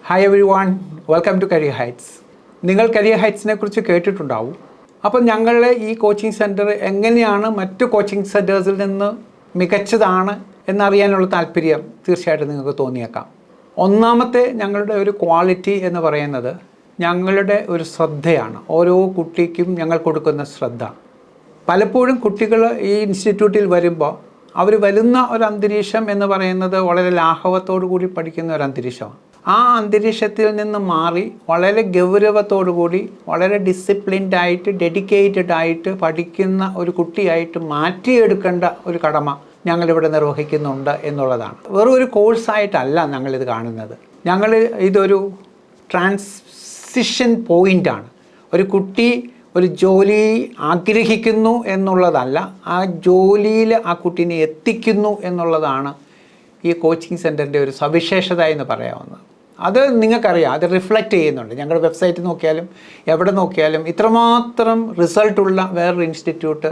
Hi everyone, welcome to career heights. നിങ്ങൾ career ഹൈറ്റ്സിനെ കുറിച്ച് കേട്ടിട്ടുണ്ടാവും. അപ്പോൾ ഞങ്ങളുടെ ഈ കോച്ചിങ് സെൻറ്റർ എങ്ങനെയാണ് മറ്റു കോച്ചിങ് സെൻറ്റേഴ്സിൽ നിന്ന് മികച്ചതാണ് എന്നറിയാനുള്ള താല്പര്യം തീർച്ചയായിട്ടും നിങ്ങൾക്ക് തോന്നിയേക്കാം. ഒന്നാമത്തെ ഞങ്ങളുടെ ഒരു ക്വാളിറ്റി എന്ന് പറയുന്നത് ഞങ്ങളുടെ ഒരു ശ്രദ്ധയാണ്. ഓരോ കുട്ടിക്കും ഞങ്ങൾ കൊടുക്കുന്ന ശ്രദ്ധ. പലപ്പോഴും കുട്ടികൾ ഈ ഇൻസ്റ്റിറ്റ്യൂട്ടിൽ വരുമ്പോൾ അവർ വരുന്ന ഒരു അന്തരീക്ഷം എന്ന് പറയുന്നത് വളരെ ലാഘവത്തോടു കൂടി പഠിക്കുന്ന ഒരു അന്തരീക്ഷമാണ്. ആ അന്തരീക്ഷത്തിൽ നിന്ന് മാറി വളരെ ഗൗരവത്തോടു കൂടി വളരെ ഡിസിപ്ലിൻഡ് ആയിട്ട് ഡെഡിക്കേറ്റഡ് ആയിട്ട് പഠിക്കുന്ന ഒരു കുട്ടിയായിട്ട് മാറ്റിയെടുക്കേണ്ട ഒരു കടമ ഞങ്ങളിവിടെ നിർവഹിക്കുന്നുണ്ട് എന്നുള്ളതാണ്. വെറും ഒരു കോഴ്സായിട്ടല്ല ഞങ്ങളിത് കാണുന്നത്. ഞങ്ങൾ ഇതൊരു ട്രാൻസിഷൻ പോയിൻ്റാണ്. ഒരു കുട്ടി ഒരു ജോലി ആഗ്രഹിക്കുന്നു എന്നുള്ളതല്ല, ആ ജോലിയിൽ ആ കുട്ടീനെ എത്തിക്കുന്നു എന്നുള്ളതാണ് ഈ കോച്ചിങ് സെൻറ്ററിൻ്റെ ഒരു സവിശേഷത എന്ന് പറയാവുന്നത്. അത് നിങ്ങൾക്കറിയാം, അത് റിഫ്ലക്റ്റ് ചെയ്യുന്നുണ്ട്. ഞങ്ങളുടെ വെബ്സൈറ്റ് നോക്കിയാലും എവിടെ നോക്കിയാലും ഇത്രമാത്രം റിസൾട്ടുള്ള വേറൊരു ഇൻസ്റ്റിറ്റ്യൂട്ട്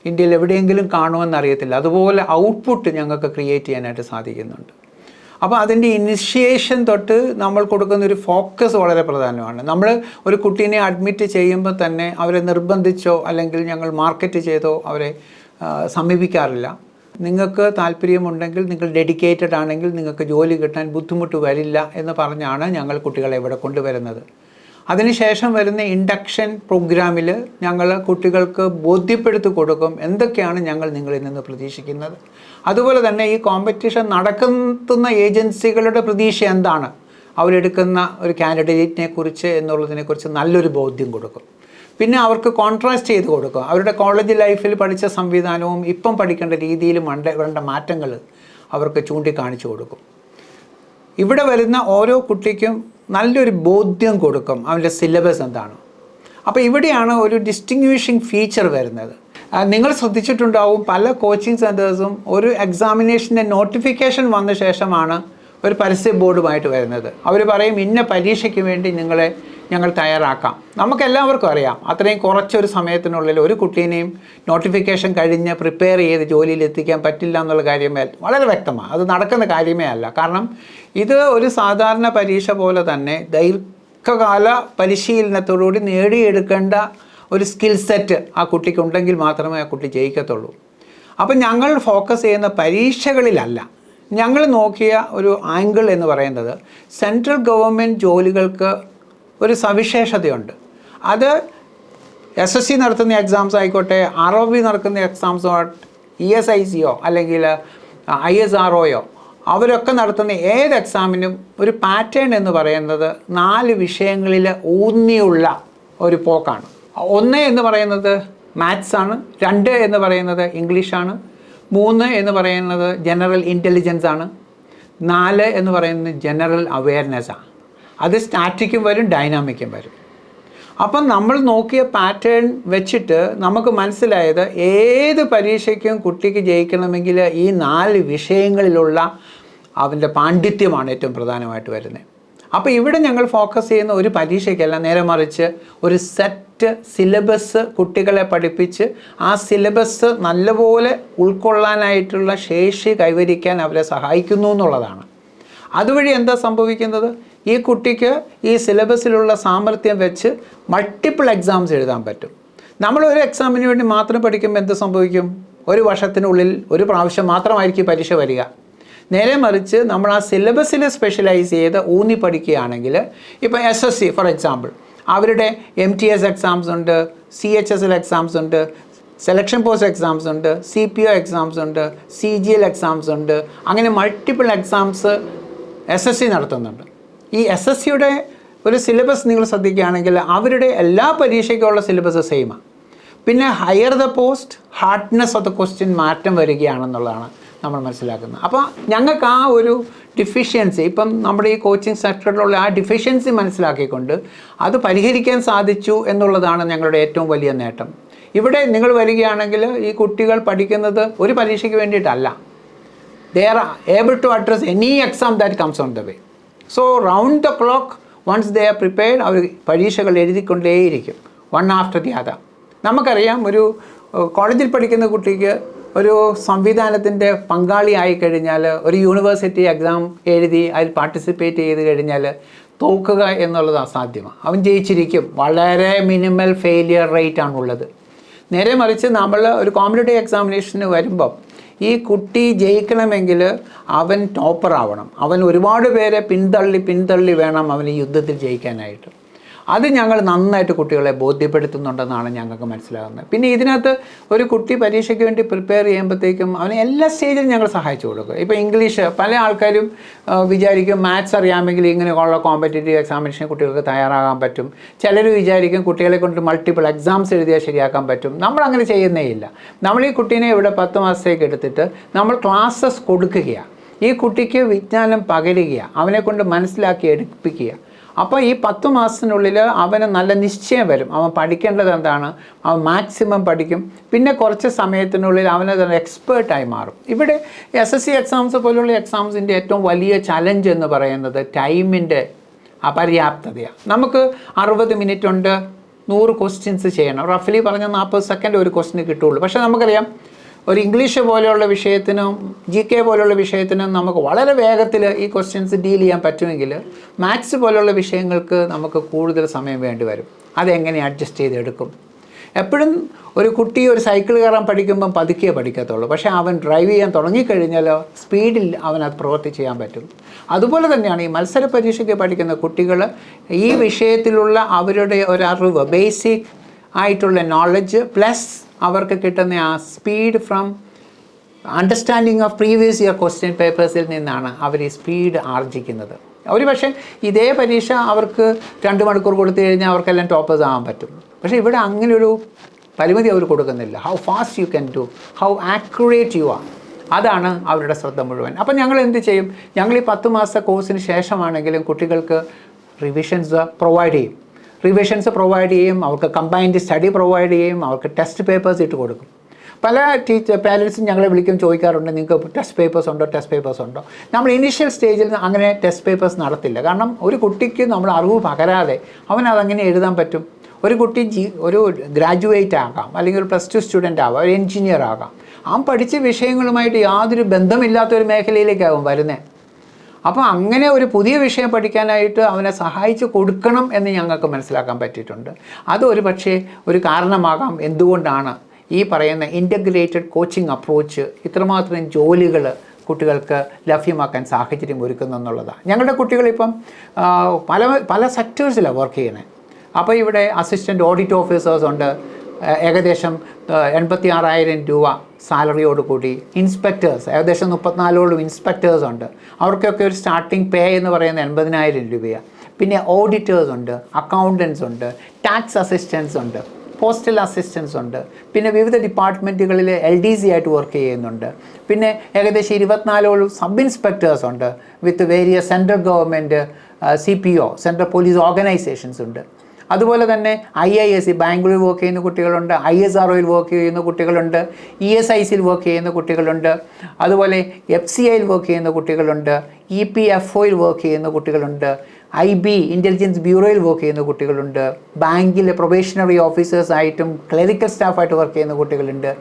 ഇന്ത്യയിൽ എവിടെയെങ്കിലും കാണുമെന്നറിയത്തില്ല. അതുപോലെ ഔട്ട്പുട്ട് ഞങ്ങൾക്ക് ക്രിയേറ്റ് ചെയ്യാനായിട്ട് സാധിക്കുന്നുണ്ട്. അപ്പോൾ അതിൻ്റെ ഇനിഷ്യേഷൻ തൊട്ട് നമ്മൾ കൊടുക്കുന്ന ഒരു ഫോക്കസ് വളരെ പ്രധാനമാണ്. നമ്മൾ ഒരു കുട്ടീനെ അഡ്മിറ്റ് ചെയ്യുമ്പോൾ തന്നെ അവരെ നിർബന്ധിച്ചോ അല്ലെങ്കിൽ ഞങ്ങൾ മാർക്കറ്റ് ചെയ്തോ അവരെ സമീപിക്കാറില്ല. നിങ്ങൾക്ക് താല്പര്യമുണ്ടെങ്കിൽ, നിങ്ങൾ ഡെഡിക്കേറ്റഡ് ആണെങ്കിൽ നിങ്ങൾക്ക് ജോലി കിട്ടാൻ ബുദ്ധിമുട്ട് വരില്ല എന്ന് പറഞ്ഞാണ് ഞങ്ങൾ കുട്ടികളെ ഇവിടെ കൊണ്ടുവരുന്നത്. അതിനുശേഷം വരുന്ന ഇൻഡക്ഷൻ പ്രോഗ്രാമിൽ ഞങ്ങൾ കുട്ടികൾക്ക് ബോധ്യപ്പെടുത്തി കൊടുക്കും എന്തൊക്കെയാണ് ഞങ്ങൾ നിങ്ങളിൽ നിന്ന് പ്രതീക്ഷിക്കുന്നത്. അതുപോലെ തന്നെ ഈ കോമ്പറ്റീഷൻ നടക്കുന്ന ഏജൻസികളുടെ പ്രതീക്ഷ എന്താണ്, അവരെടുക്കുന്ന ഒരു കാൻഡിഡേറ്റിനെ കുറിച്ച് എന്നുള്ളതിനെക്കുറിച്ച് നല്ലൊരു ബോധ്യം കൊടുക്കും. പിന്നെ അവർക്ക് കോൺട്രാസ്റ്റ് ചെയ്ത് കൊടുക്കും. അവരുടെ കോളേജ് ലൈഫിൽ പഠിച്ച സംവിധാനവും ഇപ്പം പഠിക്കേണ്ട രീതിയിലും വേണ്ട മാറ്റങ്ങൾ അവർക്ക് ചൂണ്ടിക്കാണിച്ചു കൊടുക്കും. ഇവിടെ വരുന്ന ഓരോ കുട്ടിക്കും നല്ലൊരു ബോധ്യം കൊടുക്കും അവൻ്റെ സിലബസ് എന്താണ്. അപ്പോൾ ഇവിടെയാണ് ഒരു ഡിസ്റ്റിങ്വിഷിങ് ഫീച്ചർ വരുന്നത്. നിങ്ങൾ ശ്രദ്ധിച്ചിട്ടുണ്ടാവും, പല കോച്ചിങ് സെൻറ്റേഴ്സും ഒരു എക്സാമിനേഷൻ്റെ നോട്ടിഫിക്കേഷൻ വന്ന ശേഷമാണ് ഒരു പരസ്യ ബോർഡുമായിട്ട് വരുന്നത്. അവർ പറയും ഇന്ന പരീക്ഷയ്ക്ക് വേണ്ടി നിങ്ങളെ ഞങ്ങൾ തയ്യാറാക്കാം. നമുക്കെല്ലാവർക്കും അറിയാം, അത്രയും കുറച്ചൊരു സമയത്തിനുള്ളിൽ ഒരു കുട്ടീനെയും നോട്ടിഫിക്കേഷൻ കഴിഞ്ഞ് പ്രിപ്പയർ ചെയ്ത് ജോലിയിൽ എത്തിക്കാൻ പറ്റില്ല എന്നുള്ള കാര്യമേ വളരെ വ്യക്തമാണ്. അത് നടക്കുന്ന കാര്യമേ അല്ല. കാരണം ഇത് ഒരു സാധാരണ പരീക്ഷ പോലെ തന്നെ ദീർഘകാല പരിശീലനത്തോടുകൂടി നേടിയെടുക്കേണ്ട ഒരു സ്കിൽ സെറ്റ് ആ കുട്ടിക്കുണ്ടെങ്കിൽ മാത്രമേ ആ കുട്ടി ജയിക്കത്തുള്ളൂ. അപ്പം ഞങ്ങൾ ഫോക്കസ് ചെയ്യുന്ന പരീക്ഷകളിലല്ല. ഞങ്ങൾ നോക്കിയ ഒരു ആംഗിൾ എന്ന് പറയുന്നത് സെൻട്രൽ ഗവൺമെൻറ് ജോലികൾക്ക് ഒരു സവിശേഷതയുണ്ട്. അത് SSC നടത്തുന്ന എക്സാംസ് ആയിക്കോട്ടെ, ROB നടക്കുന്ന എക്സാംസോ, ESICയോ അല്ലെങ്കിൽ ISROയോ, അവരൊക്കെ നടത്തുന്ന ഏത് എക്സാമിനും ഒരു പാറ്റേൺ എന്ന് പറയുന്നത് 4 വിഷയങ്ങളിൽ ഊന്നിയുള്ള ഒരു പോക്കാണ്. 1 എന്ന് പറയുന്നത് മാത്സ് ആണ്, 2 എന്ന് പറയുന്നത് ഇംഗ്ലീഷാണ്, 3 എന്ന് പറയുന്നത് ജനറൽ ഇൻ്റലിജൻസ് ആണ്, 4 എന്ന് പറയുന്നത് ജനറൽ അവെയർനെസ്സാണ്. അത് സ്റ്റാറ്റിക്കും വരും, ഡൈനാമിക്കും വരും. അപ്പം നമ്മൾ നോക്കിയ പാറ്റേൺ വെച്ചിട്ട് നമുക്ക് മനസ്സിലായത് ഏത് പരീക്ഷയ്ക്കും കുട്ടിക്ക് ജയിക്കണമെങ്കിൽ ഈ 4 വിഷയങ്ങളിലുള്ള അവൻ്റെ പാണ്ഡിത്യമാണ് ഏറ്റവും പ്രധാനമായിട്ട് വരുന്നത്. അപ്പോൾ ഇവിടെ ഞങ്ങൾ ഫോക്കസ് ചെയ്യുന്ന ഒരു പരീക്ഷയ്ക്കല്ല, നേരെ മറിച്ച് ഒരു സെറ്റ് സിലബസ് കുട്ടികളെ പഠിപ്പിച്ച് ആ സിലബസ് നല്ലപോലെ ഉൾക്കൊള്ളാനായിട്ടുള്ള ശേഷി കൈവരിക്കാൻ അവരെ സഹായിക്കുന്നു എന്നുള്ളതാണ്. അതുവഴി എന്താ സംഭവിക്കുന്നത്, ഈ കുട്ടിക്ക് ഈ സിലബസിലുള്ള സാമർഥ്യം വെച്ച് മൾട്ടിപ്പിൾ എക്സാംസ് എഴുതാൻ പറ്റും. നമ്മളൊരു എക്സാമിന് വേണ്ടി മാത്രം പഠിക്കുമ്പോൾ എന്ത് സംഭവിക്കും, ഒരു വർഷത്തിനുള്ളിൽ ഒരു പ്രാവശ്യം മാത്രമായിരിക്കും പരീക്ഷ വരിക. നേരെ മറിച്ച് നമ്മൾ ആ സിലബസിൽ സ്പെഷ്യലൈസ് ചെയ്ത് ഊന്നി പഠിക്കുകയാണെങ്കിൽ, ഇപ്പോൾ SSC ഫോർ എക്സാമ്പിൾ, അവരുടെ MTS എക്സാംസ് ഉണ്ട്, CHSL എക്സാംസ് ഉണ്ട്, സെലക്ഷൻ പോസ്റ്റ് എക്സാംസ് ഉണ്ട്, CPO എക്സാംസ് ഉണ്ട്, CGL എക്സാംസ് ഉണ്ട്, അങ്ങനെ മൾട്ടിപ്പിൾ എക്സാംസ് SSC നടത്തുന്നുണ്ട്. ഈ SSCയുടെ ഒരു സിലബസ് നിങ്ങൾ ശ്രദ്ധിക്കുകയാണെങ്കിൽ അവരുടെ എല്ലാ പരീക്ഷയ്ക്കുള്ള സിലബസ് സെയിമാണ്. പിന്നെ higher the post hardness of the question മാറ്റം വരികയാണെന്നുള്ളതാണ് നമ്മൾ മനസ്സിലാക്കുന്നത്. അപ്പോൾ ഞങ്ങൾക്ക് ആ ഒരു ഡിഫിഷ്യൻസി, ഇപ്പം നമ്മുടെ ഈ കോച്ചിങ് സെക്ടറിലുള്ള ആ ഡിഫിഷ്യൻസി മനസ്സിലാക്കിക്കൊണ്ട് അത് പരിഹരിക്കാൻ സാധിച്ചു എന്നുള്ളതാണ് ഞങ്ങളുടെ ഏറ്റവും വലിയ നേട്ടം. ഇവിടെ നിങ്ങൾ വരികയാണെങ്കിൽ ഈ കുട്ടികൾ പഠിക്കുന്നത് ഒരു പരീക്ഷയ്ക്ക് വേണ്ടിയിട്ടല്ല. they are able to address any exam that comes on the way. So round the clock, once they are prepared, അവർ പരീക്ഷകൾ എഴുതിക്കൊണ്ടേയിരിക്കും, one after the other. നമുക്കറിയാം, ഒരു കോളേജിൽ പഠിക്കുന്ന കുട്ടിക്ക് ഒരു സംവിധാനത്തിൻ്റെ പങ്കാളിയായി കഴിഞ്ഞാൽ, ഒരു യൂണിവേഴ്സിറ്റി എക്സാം എഴുതി അതിൽ പാർട്ടിസിപ്പേറ്റ് ചെയ്ത് കഴിഞ്ഞാൽ തോക്കുക എന്നുള്ളത് അസാധ്യമാണ്. അവൻ ജയിച്ചിരിക്കും. വളരെ മിനിമൽ ഫെയിലിയർ റേറ്റ് ആണുള്ളത്. നേരെ മറിച്ച് നമ്മൾ ഒരു കോമ്പറ്റേറ്റീവ് എക്സാമിനേഷന് വരുമ്പം ഈ കുട്ടി ജയിക്കണമെങ്കിൽ അവൻ ടോപ്പർ ആവണം. അവൻ ഒരുപാട് പേരെ പിന്തള്ളി വേണം അവന് യുദ്ധത്തിൽ ജയിക്കാനായിട്ട്. അത് ഞങ്ങൾ നന്നായിട്ട് കുട്ടികളെ ബോധ്യപ്പെടുത്തുന്നുണ്ടെന്നാണ് ഞങ്ങൾക്ക് മനസ്സിലാകുന്നത്. പിന്നെ ഇതിനകത്ത് ഒരു കുട്ടി പരീക്ഷയ്ക്ക് വേണ്ടി പ്രിപ്പയർ ചെയ്യുമ്പോഴത്തേക്കും അവന് എല്ലാ സ്റ്റേജിലും ഞങ്ങൾ സഹായിച്ചു കൊടുക്കും. ഇപ്പോൾ ഇംഗ്ലീഷ് പല ആൾക്കാരും വിചാരിക്കും മാത്സ് അറിയാമെങ്കിൽ ഇങ്ങനെയുള്ള കോമ്പറ്റേറ്റീവ് എക്സാമിനേഷന് കുട്ടികൾക്ക് തയ്യാറാകാൻ പറ്റും. ചിലർ വിചാരിക്കും കുട്ടികളെ കൊണ്ട് മൾട്ടിപ്പിൾ എക്സാംസ് എഴുതിയാൽ ശരിയാക്കാൻ പറ്റും. നമ്മളങ്ങനെ ചെയ്യുന്നേ ഇല്ല. നമ്മൾ ഈ കുട്ടീനെ ഇവിടെ 10 മാസത്തേക്ക് എടുത്തിട്ട് നമ്മൾ ക്ലാസ്സസ് കൊടുക്കുകയാണ്. ഈ കുട്ടിക്ക് വിജ്ഞാനം പകരുകയാണ്, അവനെ കൊണ്ട് മനസ്സിലാക്കി എടുപ്പിക്കുക. അപ്പോൾ ഈ 10 മാസത്തിനുള്ളിൽ അവന് നല്ല നിശ്ചയം വരും. അവൻ പഠിക്കേണ്ടത് എന്താണ്, അവൻ മാക്സിമം പഠിക്കും. പിന്നെ കുറച്ച് സമയത്തിനുള്ളിൽ അവനത് എക്സ്പേർട്ടായി മാറും. ഇവിടെ SSC എക്സാംസ് പോലുള്ള എക്സാംസിൻ്റെ ഏറ്റവും വലിയ ചലഞ്ച് എന്ന് പറയുന്നത് ടൈമിൻ്റെ അപര്യാപ്തതയാണ്. നമുക്ക് 60 മിനിറ്റ് ഉണ്ട്, 100 ക്വസ്റ്റ്യൻസ് ചെയ്യണം. റഫ്ലി പറഞ്ഞ 40 സെക്കൻഡ് ഒരു ക്വസ്റ്റിന് കിട്ടുള്ളൂ. പക്ഷേ നമുക്കറിയാം ഒരു ഇംഗ്ലീഷ് പോലെയുള്ള വിഷയത്തിനും GK പോലുള്ള വിഷയത്തിനും നമുക്ക് വളരെ വേഗത്തിൽ ഈ ക്വസ്റ്റ്യൻസ് ഡീൽ ചെയ്യാൻ പറ്റുമെങ്കിൽ മാത്സ് പോലുള്ള വിഷയങ്ങൾക്ക് നമുക്ക് കൂടുതൽ സമയം വേണ്ടി വരും. അതെങ്ങനെ അഡ്ജസ്റ്റ് ചെയ്തെടുക്കും? എപ്പോഴും ഒരു കുട്ടി ഒരു സൈക്കിൾ കയറാൻ പഠിക്കുമ്പം പതുക്കിയേ പഠിക്കത്തുള്ളൂ. പക്ഷേ അവൻ ഡ്രൈവ് ചെയ്യാൻ തുടങ്ങിക്കഴിഞ്ഞാലോ സ്പീഡിൽ അവനത് പ്രവൃത്തി ചെയ്യാൻ പറ്റും. അതുപോലെ തന്നെയാണ് ഈ മത്സര പരീക്ഷയ്ക്ക് പഠിക്കുന്ന കുട്ടികൾ ഈ വിഷയത്തിലുള്ള അവരുടെ ഒരു അറിവ്, ബേസിക് ആയിട്ടുള്ള നോളജ് പ്ലസ് അവർക്ക് കിട്ടുന്ന ആ speed from understanding of previous year question പേപ്പേഴ്സിൽ നിന്നാണ് അവർ ഈ സ്പീഡ് ആർജിക്കുന്നത്. ഒരു പക്ഷേ ഇതേ പരീക്ഷ അവർക്ക് 2 മണിക്കൂർ കൊടുത്തു കഴിഞ്ഞാൽ അവർക്കെല്ലാം ടോപ്പേഴ്സ് ആകാൻ പറ്റും. പക്ഷേ ഇവിടെ അങ്ങനെയൊരു പരിമിതി അവർ കൊടുക്കുന്നില്ല. How fast you can do, how accurate you are, അതാണ് അവരുടെ ശ്രദ്ധ മുഴുവൻ. അപ്പം ഞങ്ങൾ എന്ത് ചെയ്യും? ഞങ്ങൾ ഈ 10 മാസത്തെ കോഴ്സിന് ശേഷമാണെങ്കിലും കുട്ടികൾക്ക് റിവിഷൻസ് പ്രൊവൈഡ് ചെയ്യും, അവർക്ക് കമ്പൈൻഡ് സ്റ്റഡി പ്രൊവൈഡ് ചെയ്യും, അവർക്ക് ടെസ്റ്റ് പേപ്പേഴ്സ് ഇട്ട് കൊടുക്കും. പല പാരൻസും ഞങ്ങളെ വിളിക്കും, ചോദിക്കാറുണ്ട് നിങ്ങൾക്ക് ടെസ്റ്റ് പേപ്പേഴ്സ് ഉണ്ടോ. നമ്മൾ ഇനീഷ്യൽ സ്റ്റേജിൽ അങ്ങനെ ടെസ്റ്റ് പേപ്പേഴ്സ് നടത്തില്ല. കാരണം ഒരു കുട്ടിക്ക് നമ്മൾ അറിവ് പകരാതെ അവനതങ്ങനെ എഴുതാൻ പറ്റും? ഒരു കുട്ടി ഒരു ഗ്രാജുവേറ്റ് ആകാം, അല്ലെങ്കിൽ ഒരു +2 സ്റ്റുഡൻ്റ് ആകാം, ഒരു എൻജിനീയർ ആകാം. അവൻ പഠിച്ച വിഷയങ്ങളുമായിട്ട് യാതൊരു ബന്ധമില്ലാത്തൊരു മേഖലയിലേക്കാവും വരുന്നത്. അപ്പോൾ അങ്ങനെ ഒരു പുതിയ വിഷയം പഠിക്കാനായിട്ട് അവനെ സഹായിച്ച് കൊടുക്കണം എന്ന് ഞങ്ങൾക്ക് മനസ്സിലാക്കാൻ പറ്റിയിട്ടുണ്ട്. അതൊരു പക്ഷേ ഒരു കാരണമാകാം എന്തുകൊണ്ടാണ് ഈ പറയുന്ന ഇൻ്റഗ്രേറ്റഡ് കോച്ചിങ് അപ്രോച്ച് ഇത്രമാത്രം ജോലികൾ കുട്ടികൾക്ക് ലഭ്യമാക്കാൻ സാഹചര്യം ഒരുക്കുന്നു എന്നുള്ളതാണ്. ഞങ്ങളുടെ കുട്ടികളിപ്പം പല സെക്ടേഴ്സിലാണ് വർക്ക് ചെയ്യണേ. അപ്പോൾ ഇവിടെ അസിസ്റ്റൻ്റ് ഓഡിറ്റ് ഓഫീസേഴ്സ് ഉണ്ട്, ഏകദേശം 86,000 രൂപ സാലറിയോടുകൂടി. ഇൻസ്പെക്ടേഴ്സ് ഏകദേശം 34 ഇൻസ്പെക്ടേഴ്സ് ഉണ്ട്. അവർക്കൊക്കെ ഒരു സ്റ്റാർട്ടിംഗ് പേ എന്ന് പറയുന്നത് 80,000 രൂപയാണ്. പിന്നെ ഓഡിറ്റേഴ്സ് ഉണ്ട്, അക്കൗണ്ടൻസ് ഉണ്ട്, ടാക്സ് അസിസ്റ്റൻസ് ഉണ്ട്, പോസ്റ്റൽ അസിസ്റ്റൻസ് ഉണ്ട്. പിന്നെ വിവിധ ഡിപ്പാർട്ട്മെൻറ്റുകളിൽ LDC ആയിട്ട് വർക്ക് ചെയ്യുന്നുണ്ട്. പിന്നെ ഏകദേശം 24 സബ് ഇൻസ്പെക്ടേഴ്സ് ഉണ്ട് വിത്ത് various central government CPO central police organisations ഉണ്ട്. അതുപോലെ തന്നെ IISc ബാംഗ്ലൂർ വർക്ക് ചെയ്യുന്ന കുട്ടികളുണ്ട്, ISROയിൽ വർക്ക് ചെയ്യുന്ന കുട്ടികളുണ്ട്, ESICയിൽ വർക്ക് ചെയ്യുന്ന കുട്ടികളുണ്ട്, അതുപോലെ FCIയിൽ വർക്ക് ചെയ്യുന്ന കുട്ടികളുണ്ട്, EPFOയിൽ വർക്ക് ചെയ്യുന്ന കുട്ടികളുണ്ട്, IB ഇൻ്റലിജൻസ് ബ്യൂറോയിൽ വർക്ക് ചെയ്യുന്ന കുട്ടികളുണ്ട്, ബാങ്കിലെ പ്രൊബേഷണറി ഓഫീസേഴ്സായിട്ടും ക്ലറിക്കൽ സ്റ്റാഫായിട്ട് വർക്ക് ചെയ്യുന്ന കുട്ടികളുണ്ട്,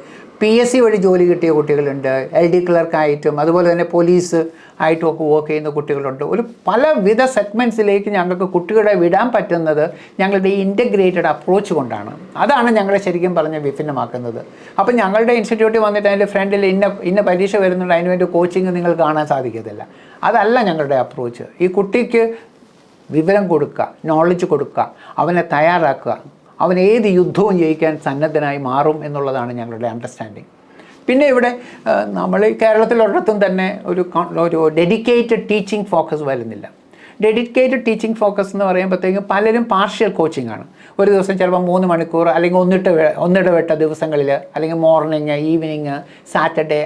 PSC വഴി ജോലി കിട്ടിയ കുട്ടികളുണ്ട്, LD ക്ലർക്കായിട്ടും അതുപോലെ തന്നെ പോലീസ് ആയിട്ടും ഒക്കെ വർക്ക് ചെയ്യുന്ന കുട്ടികളുണ്ട്. ഒരു പലവിധ സെഗ്മെൻറ്റ്സിലേക്ക് ഞങ്ങൾക്ക് കുട്ടികളെ വിടാൻ പറ്റുന്നത് ഞങ്ങളുടെ ഈ ഇൻ്റഗ്രേറ്റഡ് അപ്രോച്ച് കൊണ്ടാണ്. അതാണ് ഞങ്ങളെ ശരിക്കും പറഞ്ഞ് വിഭിന്നമാക്കുന്നത്. അപ്പം ഞങ്ങളുടെ ഇൻസ്റ്റിറ്റ്യൂട്ടിൽ വന്നിട്ട് അതിൻ്റെ ഫ്രണ്ടിൽ ഇന്ന പരീക്ഷ വരുന്നുണ്ട്, അതിനുവേണ്ടി കോച്ചിങ് നിങ്ങൾ കാണാൻ സാധിക്കത്തില്ല. അതല്ല ഞങ്ങളുടെ അപ്രോച്ച്. ഈ കുട്ടിക്ക് വിവരം കൊടുക്കുക, നോളജ് കൊടുക്കുക, അവനെ തയ്യാറാക്കുക, അവൻ ഏത് യുദ്ധവും ജയിക്കാൻ സന്നദ്ധനായി മാറും എന്നുള്ളതാണ് ഞങ്ങളുടെ അണ്ടർസ്റ്റാൻഡിങ്. പിന്നെ ഇവിടെ നമ്മൾ കേരളത്തിലൊരിടത്തും തന്നെ ഒരു ഡെഡിക്കേറ്റഡ് ടീച്ചിങ് ഫോക്കസ് വരുന്നില്ല. ഡെഡിക്കേറ്റഡ് ടീച്ചിങ് ഫോക്കസ് എന്ന് പറയുമ്പോഴത്തേക്കും പലരും പാർഷ്യൽ കോച്ചിങ് ആണ്. ഒരു ദിവസം ചിലപ്പോൾ 3 മണിക്കൂർ, അല്ലെങ്കിൽ ഒന്നിടവിട്ട ദിവസങ്ങളിൽ, അല്ലെങ്കിൽ മോർണിംഗ്, ഈവനിങ്, സാറ്റർഡേ.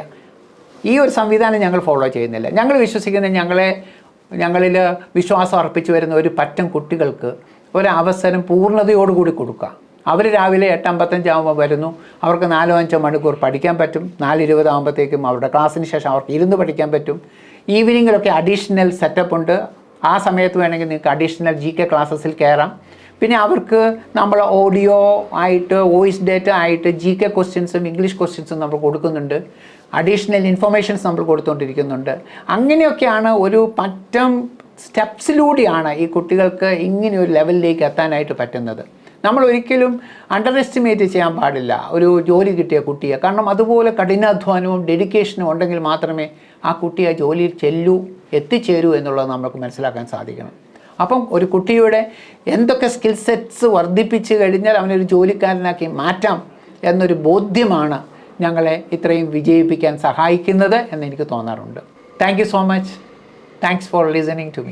ഈ ഒരു സംവിധാനം ഞങ്ങൾ ഫോളോ ചെയ്യുന്നില്ല. ഞങ്ങൾ വിശ്വസിക്കുന്നത് ഞങ്ങളിൽ വിശ്വാസം അർപ്പിച്ചു വരുന്ന ഒരു പറ്റം കുട്ടികൾക്ക് ഒരവസരം പൂർണ്ണതയോടുകൂടി കൊടുക്കുക. അവർ രാവിലെ 8:55 ആകുമ്പോൾ വരുന്നു, അവർക്ക് 4-5 മണിക്കൂർ പഠിക്കാൻ പറ്റും. 4:20 ആകുമ്പോഴത്തേക്കും അവരുടെ ക്ലാസ്സിന് ശേഷം അവർക്ക് ഇരുന്ന് പഠിക്കാൻ പറ്റും. ഈവനിങ്ങിലൊക്കെ അഡീഷണൽ സെറ്റപ്പ് ഉണ്ട്. ആ സമയത്ത് വേണമെങ്കിൽ നിങ്ങൾക്ക് അഡീഷണൽ GK ക്ലാസ്സസിൽ കയറാം. പിന്നെ അവർക്ക് നമ്മൾ ഓഡിയോ ആയിട്ട്, വോയിസ് ഡേറ്റ ആയിട്ട് GK ക്വസ്റ്റ്യൻസും ഇംഗ്ലീഷ് ക്വസ്റ്റ്യൻസും നമ്മൾ കൊടുക്കുന്നുണ്ട്. അഡീഷണൽ ഇൻഫർമേഷൻസ് നമ്മൾ കൊടുത്തുകൊണ്ടിരിക്കുന്നുണ്ട്. അങ്ങനെയൊക്കെയാണ് ഒരു പറ്റം സ്റ്റെപ്സിലൂടെയാണ് ഈ കുട്ടികൾക്ക് ഇങ്ങനെ ഒരു ലെവലിലേക്ക് എത്താനായിട്ട് പറ്റുന്നത്. നമ്മൾ ഒരിക്കലും അണ്ടർ എസ്റ്റിമേറ്റ് ചെയ്യാൻ പാടില്ല ഒരു ജോലി കിട്ടിയ കുട്ടിയെ. കാരണം അതുപോലെ കഠിനാധ്വാനവും ഡെഡിക്കേഷനും ഉണ്ടെങ്കിൽ മാത്രമേ ആ കുട്ടി ആ ജോലിയിൽ എത്തിച്ചേരൂ എന്നുള്ളത് നമുക്ക് മനസ്സിലാക്കാൻ സാധിക്കണം. അപ്പം ഒരു കുട്ടിയുടെ എന്തൊക്കെ സ്കിൽ സെറ്റ്സ് വർദ്ധിപ്പിച്ച് കഴിഞ്ഞാൽ അവനൊരു ജോലിക്കാരനാക്കി മാറ്റാം എന്നൊരു ബോധ്യമാണ് ഞങ്ങളെ ഇത്രയും വിജയിപ്പിക്കാൻ സഹായിക്കുന്നത് എന്ന് എനിക്ക് തോന്നാറുണ്ട്. Thank you so much. Thanks for listening to me.